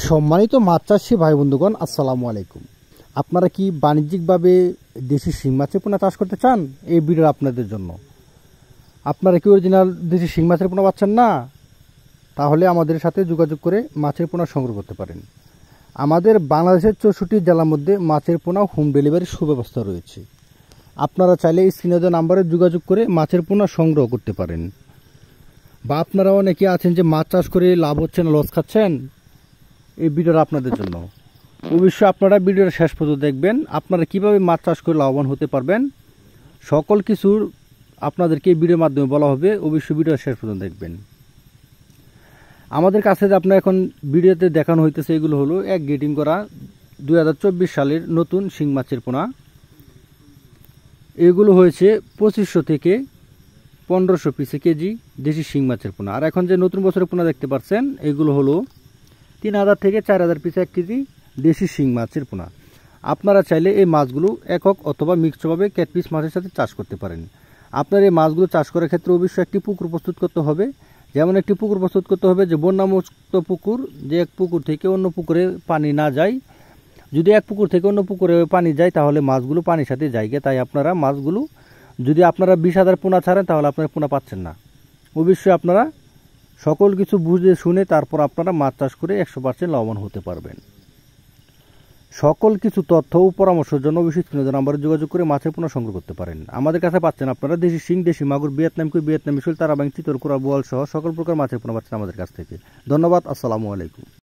সম্মানিত মাছ চাষি ভাই বন্ধুগণ, আসসালামু আলাইকুম। আপনারা কি বাণিজ্যিকভাবে দেশি শিং মাছের পোনা চাষ করতে চান? এই ভিডিও আপনাদের জন্য। আপনারা কি অরিজিনাল দেশি শিং মাছের পোনা পাচ্ছেন না? তাহলে আমাদের সাথে যোগাযোগ করে মাছের পোনা সংগ্রহ করতে পারেন। আমাদের বাংলাদেশের 64 জেলার মধ্যে মাছের পোনা হোম ডেলিভারির সুব্যবস্থা রয়েছে। আপনারা চাইলে স্ক্রিনে দেওয়া নাম্বারে যোগাযোগ করে মাছের পোনা সংগ্রহ করতে পারেন। বা আপনারা অনেকে আছেন যে মাছ চাষ করে লাভ হচ্ছে না, লস খাচ্ছেন, এই ভিডিওটা আপনাদের জন্য। অবশ্যই আপনারা ভিডিওটা শেষ পর্যন্ত দেখবেন। আপনারা কিভাবে মাছ চাষ করে লাভবান হতে পারবেন সকল কিছুর আপনাদেরকে এই ভিডিওর মাধ্যমে বলা হবে। অবশ্যই ভিডিওটা শেষ পর্যন্ত দেখবেন। আমাদের কাছে যে আপনার এখন ভিডিওতে দেখানো হইতেছে, এগুলো হলো এক গেটিং করা 2024 সালের নতুন শিং মাছের পোনা। এগুলো হয়েছে 2500 থেকে 1500 পিসে কেজি দেশি শিং মাছের পোনা। আর এখন যে নতুন বছরের পোনা দেখতে পাচ্ছেন, এগুলো হলো 3000 থেকে 4000 পিস 1 কেজি দেশি শিং মাছের পোনা। আপনারা চাইলে এই মাছগুলো একক অথবা মিক্সডভাবে ক্যাটফিশ মাছের সাথে চাষ করতে পারেন। আপনার এই মাছগুলো চাষ করার ক্ষেত্রে অবশ্যই একটি পুকুর প্রস্তুত করতে হবে। যেমন একটি পুকুর প্রস্তুত করতে হবে যে বন্যামুক্ত পুকুর, যে এক পুকুর থেকে অন্য পুকুরে পানি না যায়। যদি এক পুকুর থেকে অন্য পুকুরে পানি যায় তাহলে মাছগুলো পানির সাথে যায়গে। তাই আপনারা মাছগুলো যদি আপনারা 20,000 পোনা ছাড়েন তাহলে আপনারা পোনা পাচ্ছেন না। অবশ্যই আপনারা সকল কিছু বুঝে শুনে তারপর আপনারা মাছ চাষ করে 100% লাভবান হতে পারবেন। সকল কিছু তথ্য ও পরামর্শের জন্য অবশ্যই স্ক্রিনে নাম্বারে যোগাযোগ করে মাছের পোনা সংগ্রহ করতে পারেন। আমাদের কাছে পাচ্ছেন আপনারা দেশি শিং, দেশি মাগুর, ভিয়েতনামি শৈল, তারাবাং, চিতল, কোরা, বোয়াল সহ সকল প্রকার মাছের পোনা পাচ্ছেন আমাদের কাছ থেকে। ধন্যবাদ। আসসালামু আলাইকুম।